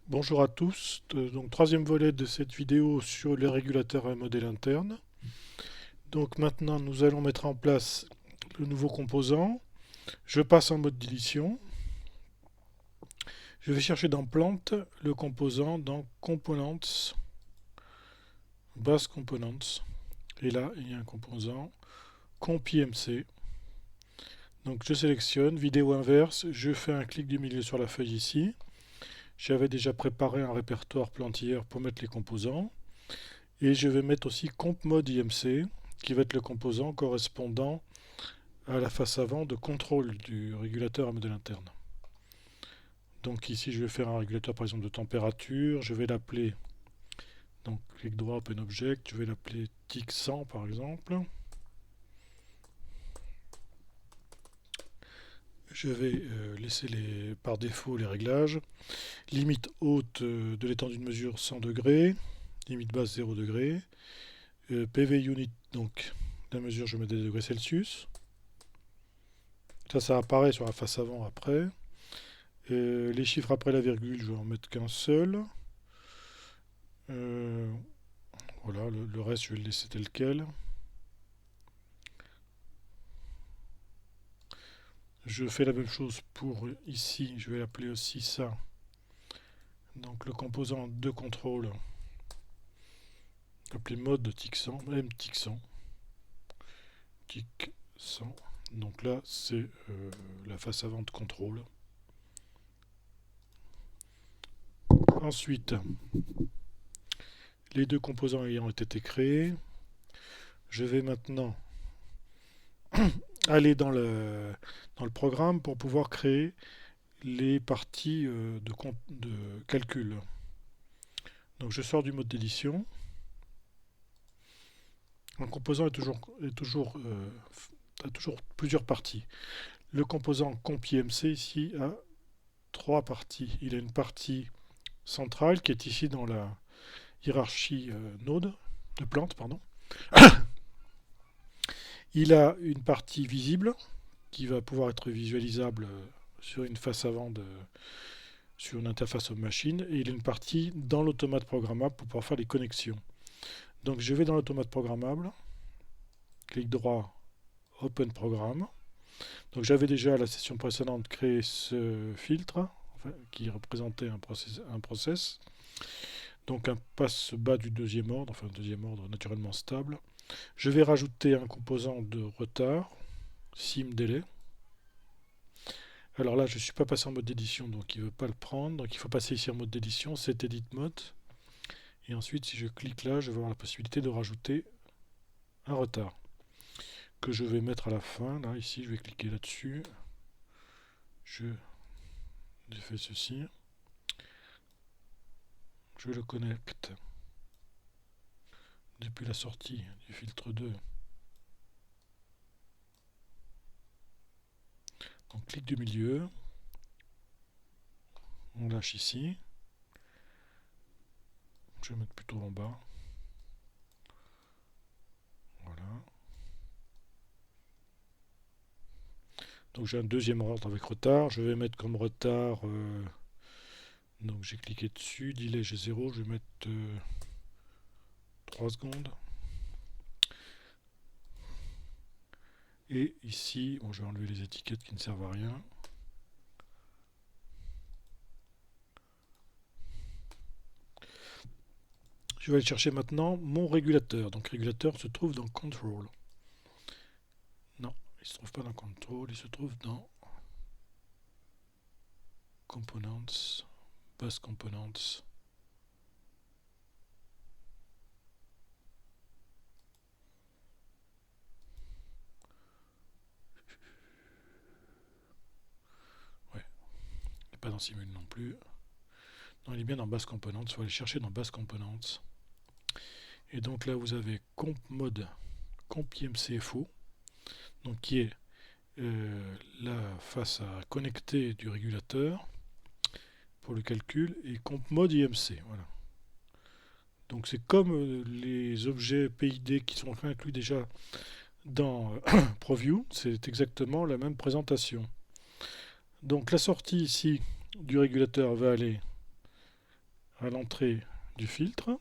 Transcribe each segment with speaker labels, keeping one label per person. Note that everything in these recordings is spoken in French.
Speaker 1: Bonjour à tous, donc troisième volet de cette vidéo sur les régulateurs à modèle interne. Donc maintenant nous allons mettre en place le nouveau composant. Je passe en mode d'édition. Je vais chercher dans Plant le composant dans Components, Base Components. Et là il y a un composant CompIMC. Donc je sélectionne, vidéo inverse, je fais un clic du milieu sur la feuille ici. J'avais déjà préparé un répertoire plantilleur pour mettre les composants. Et je vais mettre aussi comp mode IMC, qui va être le composant correspondant à la face avant de contrôle du régulateur à modèle interne. Donc ici je vais faire un régulateur par exemple de température, je vais l'appeler, donc clic droit Open Object, je vais l'appeler TIC 100 par exemple. Je vais laisser par défaut les réglages. Limite haute de l'étendue de mesure 100 degrés, limite basse 0 degrés. PV unit, donc la mesure je mets des degrés Celsius. Ça apparaît sur la face avant après. Les chiffres après la virgule, je vais en mettre qu'un seul. Voilà, le reste, je vais le laisser tel quel. Je fais la même chose pour ici, je vais appeler aussi ça. Donc le composant de contrôle, appelé mode tic 100, même tic 100. Tic 100. Donc là, c'est la face avant de contrôle. Ensuite, les deux composants ayant été créés, je vais maintenant aller dans le programme pour pouvoir créer les parties de calcul. Donc je sors du mode d'édition. Un composant a toujours plusieurs parties. Le composant CompIMC ici a trois parties. Il a une partie centrale qui est ici dans la hiérarchie node, de plante, pardon. Il a une partie visible qui va pouvoir être visualisable sur une face avant sur une interface aux machines, et il a une partie dans l'automate programmable pour pouvoir faire les connexions. Donc je vais dans l'automate programmable, clic droit, Open Programme. Donc j'avais déjà à la session précédente créé ce filtre qui représentait un process. Donc un passe bas du deuxième ordre, enfin deuxième ordre naturellement stable. Je vais rajouter un composant de retard, sim délai. Alors là, je ne suis pas passé en mode d'édition, donc il ne veut pas le prendre. Donc il faut passer ici en mode d'édition, c'est Edit Mode. Et ensuite, si je clique là, je vais avoir la possibilité de rajouter un retard que je vais mettre à la fin. Là, ici, je vais cliquer là-dessus. Je fais ceci. Je le connecte depuis la sortie du filtre 2. Donc clic du milieu. On lâche ici. Je vais mettre plutôt en bas. Voilà. Donc j'ai un deuxième ordre avec retard. Je vais mettre comme retard. Donc j'ai cliqué dessus. Delay j'ai 0. Je vais mettre 3 secondes. Et ici, bon, je vais enlever les étiquettes qui ne servent à rien. Je vais aller chercher maintenant mon régulateur. Donc régulateur se trouve dans Control. Non, il ne se trouve pas dans Control, il se trouve dans Components, Base Components. Ouais, il n'est pas dans Simul non plus. Non, il est bien dans Base Components, il faut aller chercher dans Base Components. Et donc là, vous avez Comp Mode, Comp IMCFO, donc qui est la face à connecter du régulateur pour le calcul, et Comp Mode IMC. Voilà. Donc c'est comme les objets PID qui sont inclus déjà dans ProView, c'est exactement la même présentation. Donc la sortie ici du régulateur va aller à l'entrée du filtre.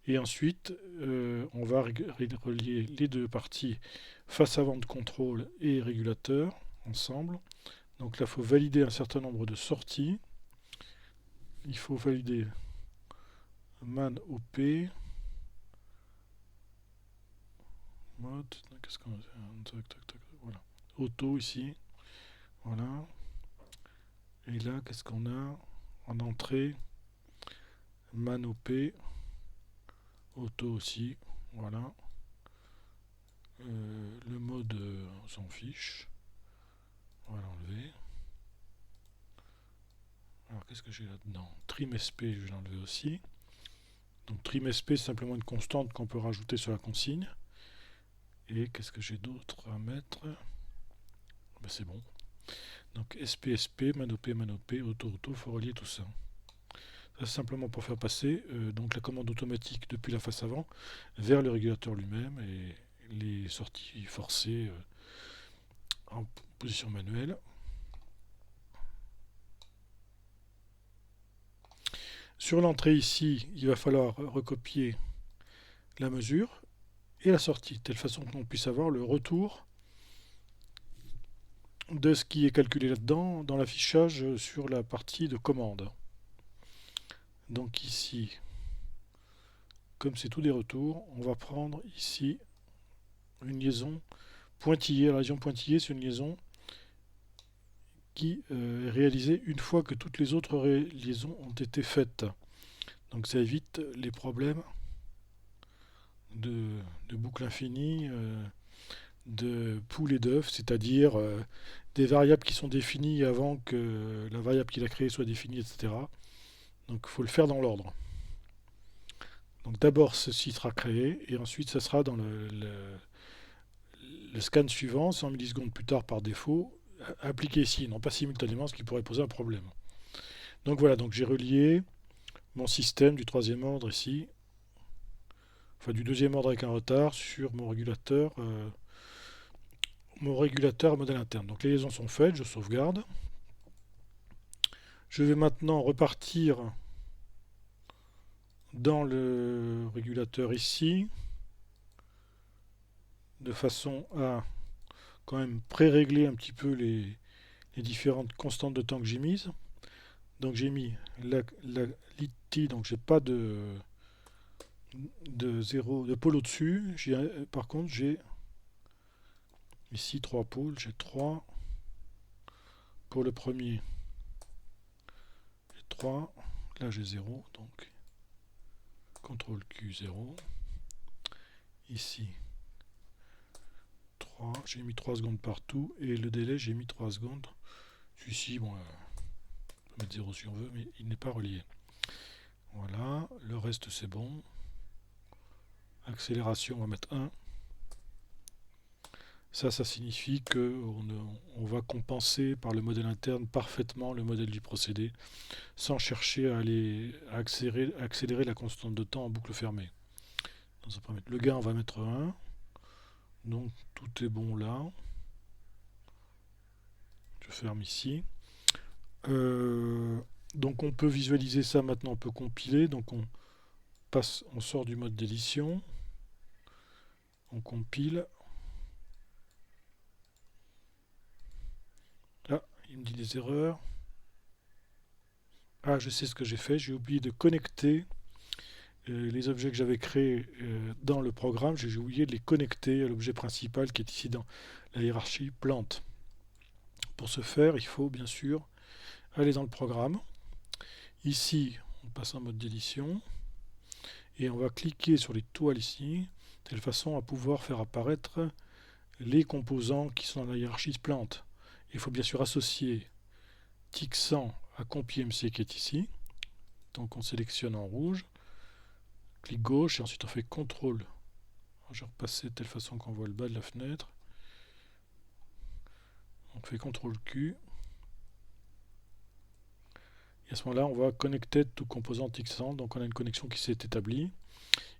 Speaker 1: Et ensuite, on va relier les deux parties, face avant de contrôle et régulateur, ensemble. Donc là, il faut valider un certain nombre de sorties. Il faut valider man OP, mode, qu'est-ce qu'on a? Voilà. Auto ici, voilà. Et là, qu'est-ce qu'on a en entrée? Man OP, auto aussi, voilà. Le mode, on s'en fiche. On va l'enlever. Alors qu'est-ce que j'ai là-dedans? Trim SP, je vais l'enlever aussi. Donc trim SP, c'est simplement une constante qu'on peut rajouter sur la consigne. Et qu'est-ce que j'ai d'autre à mettre? Ben, c'est bon. Donc SP, manop, auto, il faut relier tout ça. Ça, c'est simplement pour faire passer donc la commande automatique depuis la face avant vers le régulateur lui-même et les sorties forcées en position manuelle. Sur l'entrée ici, il va falloir recopier la mesure et la sortie, de telle façon qu'on puisse avoir le retour de ce qui est calculé là-dedans dans l'affichage sur la partie de commande. Donc ici, comme c'est tout des retours, on va prendre ici une liaison pointillée. La liaison pointillée, c'est une liaison qui est réalisée une fois que toutes les autres liaisons ont été faites. Donc ça évite les problèmes de boucle infinie, de poule et d'œuf, c'est-à-dire des variables qui sont définies avant que la variable qu'il a créée soit définie, etc. Donc il faut le faire dans l'ordre. Donc d'abord ceci sera créé et ensuite ça sera dans le scan suivant, 100 millisecondes plus tard par défaut, appliqué ici, non pas simultanément, ce qui pourrait poser un problème. Donc voilà, donc j'ai relié mon système du troisième ordre ici, enfin du deuxième ordre avec un retard sur mon régulateur modèle interne. Donc les liaisons sont faites, je sauvegarde. Je vais maintenant repartir dans le régulateur ici, de façon à quand même pré-régler un petit peu les différentes constantes de temps que j'ai mises. Donc j'ai mis la LIT, donc j'ai pas de pôle au-dessus. Par contre j'ai ici 3 pôles, j'ai 3 pour le premier. J'ai 3, là j'ai 0, donc CTRL Q 0. Ici 3, j'ai mis 3 secondes partout et le délai j'ai mis 3 secondes. Celui-ci, bon, on peut mettre 0 si on veut, mais il n'est pas relié. Voilà, le reste c'est bon. Accélération, on va mettre 1. Ça signifie qu'on va compenser par le modèle interne parfaitement le modèle du procédé sans chercher à accélérer la constante de temps en boucle fermée. Le gain, on va mettre 1. Donc tout est bon là. Je ferme ici. Donc on peut visualiser ça maintenant, on peut compiler. Donc on sort du mode d'édition. On compile. Là, il me dit des erreurs. Ah, je sais ce que j'ai fait. J'ai oublié de connecter les objets que j'avais créés dans le programme. J'ai oublié de les connecter à l'objet principal qui est ici dans la hiérarchie plante. Pour ce faire, il faut bien sûr aller dans le programme. Ici, on passe en mode d'édition. Et on va cliquer sur les toiles ici, de telle façon à pouvoir faire apparaître les composants qui sont dans la hiérarchie plante. Il faut bien sûr associer Tixan à CompIMC qui est ici. Donc on sélectionne en rouge, clic gauche et ensuite on fait CTRL. Je vais repasser de telle façon qu'on voit le bas de la fenêtre. On fait CTRL Q. Et à ce moment-là, on va connecter tout composant Tixan. Donc on a une connexion qui s'est établie.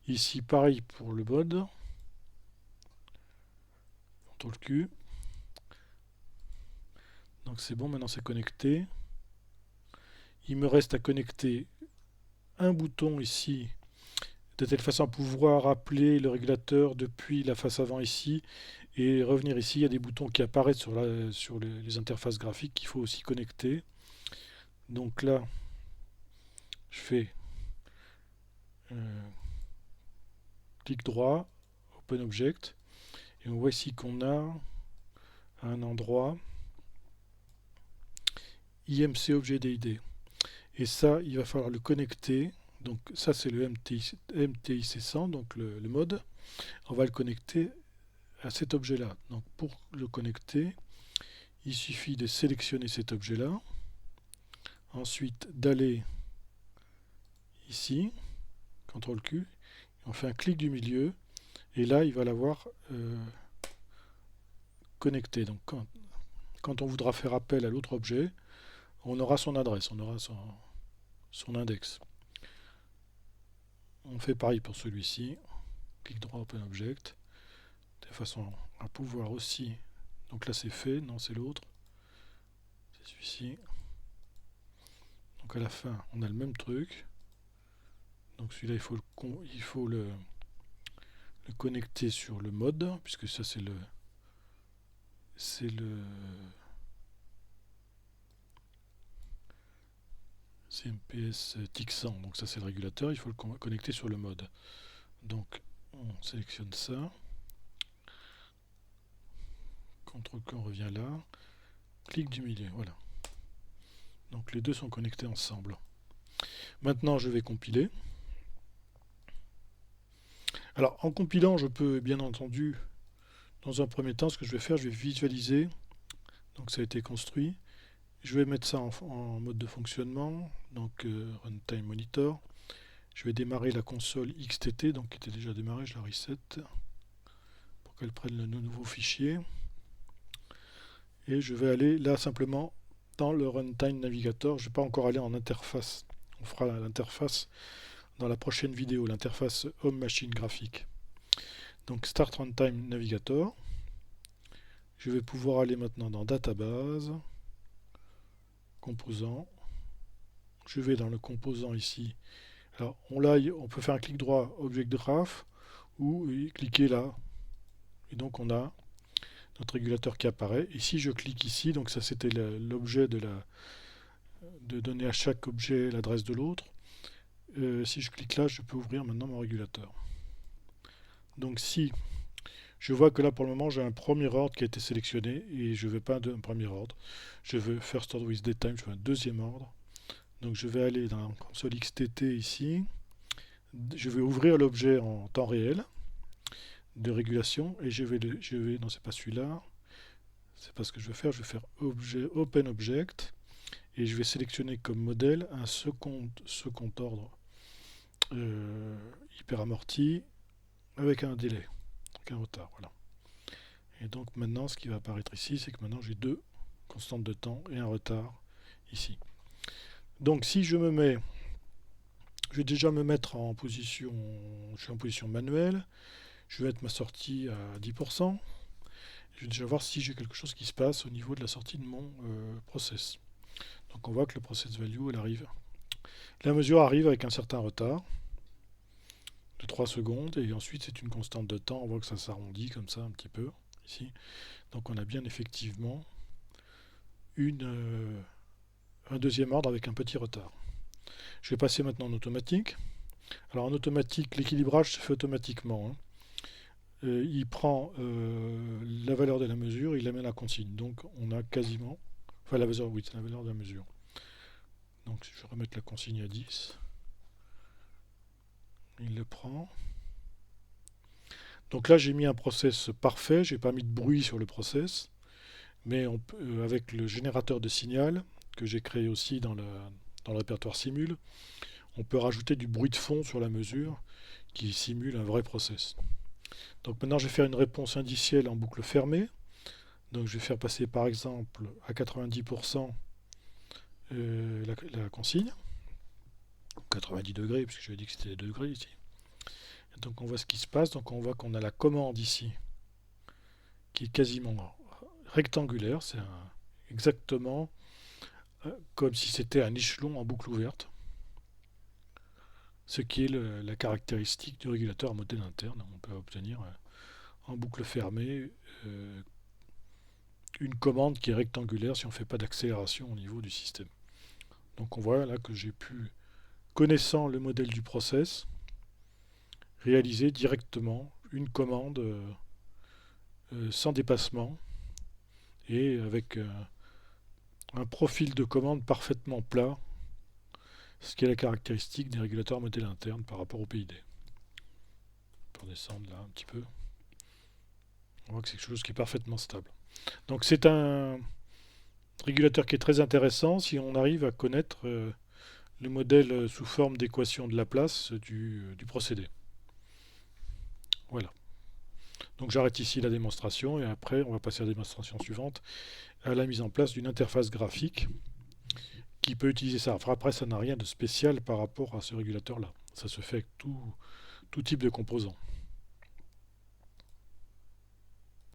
Speaker 1: Ici, pareil pour le mode. CTRL Q. Donc c'est bon, maintenant c'est connecté. Il me reste à connecter un bouton ici, de telle façon à pouvoir appeler le régulateur depuis la face avant ici et revenir ici. Il y a des boutons qui apparaissent sur les interfaces graphiques qu'il faut aussi connecter. Donc là, je fais clic droit, Open Object, et on voit ici qu'on a un endroit IMC Objet DID. Et ça, il va falloir le connecter. Donc ça, c'est le MTIC100, donc le mode. On va le connecter à cet objet-là. Donc pour le connecter, il suffit de sélectionner cet objet-là. Ensuite, d'aller ici, CTRL Q, on fait un clic du milieu, et là, il va l'avoir connecté. Donc quand on voudra faire appel à l'autre objet, on aura son adresse, on aura son index. On fait pareil pour celui-ci. Clic droit, Open Object. De façon à pouvoir aussi... Donc là c'est fait, non c'est l'autre. C'est celui-ci. Donc à la fin, on a le même truc. Donc celui-là, il faut le connecter sur le mode, puisque ça c'est le CMPS TIC100, donc ça c'est le régulateur, il faut le connecter sur le mode. Donc on sélectionne ça, CTRL-Q, on revient là, clic du milieu, voilà. Donc les deux sont connectés ensemble. Maintenant je vais compiler. Alors en compilant, je peux bien entendu, dans un premier temps, ce que je vais faire, je vais visualiser, donc ça a été construit. Je vais mettre ça en mode de fonctionnement, donc Runtime Monitor. Je vais démarrer la console XTT, donc qui était déjà démarrée, je la reset pour qu'elle prenne le nouveau fichier. Et je vais aller là simplement dans le Runtime Navigator. Je ne vais pas encore aller en interface. On fera l'interface dans la prochaine vidéo, l'interface Home Machine graphique. Donc Start Runtime Navigator. Je vais pouvoir aller maintenant dans Database. Composant. Je vais dans le composant ici. Alors on peut faire un clic droit Object Graph ou cliquer là. Et donc on a notre régulateur qui apparaît. Et si je clique ici, donc ça c'était l'objet de donner à chaque objet l'adresse de l'autre. Si je clique là, je peux ouvrir maintenant mon régulateur. Donc si je vois que là pour le moment j'ai un premier ordre qui a été sélectionné et je ne veux pas un premier ordre. Je veux First Order with Datetime, je veux un deuxième ordre. Donc je vais aller dans la console XTT ici. Je vais ouvrir l'objet en temps réel de régulation et non c'est pas celui-là, c'est pas ce que je vais faire, Open Object et je vais sélectionner comme modèle un second ordre hyper amorti avec un délai, avec un retard, voilà. Et donc maintenant ce qui va apparaître ici, c'est que maintenant j'ai deux constantes de temps et un retard ici. Donc si je vais déjà me mettre en position, je suis en position manuelle, je vais mettre ma sortie à 10%. Je vais déjà voir si j'ai quelque chose qui se passe au niveau de la sortie de mon process. Donc on voit que le process value, elle arrive. La mesure arrive avec un certain retard de 3 secondes et ensuite c'est une constante de temps. On voit que ça s'arrondit comme ça un petit peu ici. Donc on a bien effectivement un deuxième ordre avec un petit retard. Je vais passer maintenant en automatique. Alors en automatique, l'équilibrage se fait automatiquement. Il prend la valeur de la mesure, il la met à la consigne. Donc on a quasiment... Enfin la valeur, oui, c'est la valeur de la mesure. Donc je vais remettre la consigne à 10. Il le prend. Donc là j'ai mis un process parfait, j'ai pas mis de bruit sur le process. Mais avec le générateur de signal, que j'ai créé aussi dans le répertoire simule, on peut rajouter du bruit de fond sur la mesure qui simule un vrai process. Donc maintenant je vais faire une réponse indicielle en boucle fermée. Donc je vais faire passer par exemple à 90% la consigne. 90 degrés, puisque je dit que c'était des degrés ici. Et donc on voit ce qui se passe. Donc on voit qu'on a la commande ici qui est quasiment rectangulaire. C'est exactement comme si c'était un échelon en boucle ouverte. ce qui est la caractéristique du régulateur à modèle interne. On peut obtenir en boucle fermée une commande qui est rectangulaire si on ne fait pas d'accélération au niveau du système. Donc on voit là que j'ai pu, connaissant le modèle du process, réaliser directement une commande sans dépassement et avec un profil de commande parfaitement plat, ce qui est la caractéristique des régulateurs modèle interne par rapport au PID. On peut redescendre là un petit peu. On voit que c'est quelque chose qui est parfaitement stable. Donc c'est un régulateur qui est très intéressant si on arrive à connaître le modèle sous forme d'équation de Laplace du procédé. Voilà. Donc j'arrête ici la démonstration et après on va passer à la démonstration suivante, à la mise en place d'une interface graphique qui peut utiliser ça. Enfin, après ça n'a rien de spécial par rapport à ce régulateur là. Ça se fait avec tout type de composants.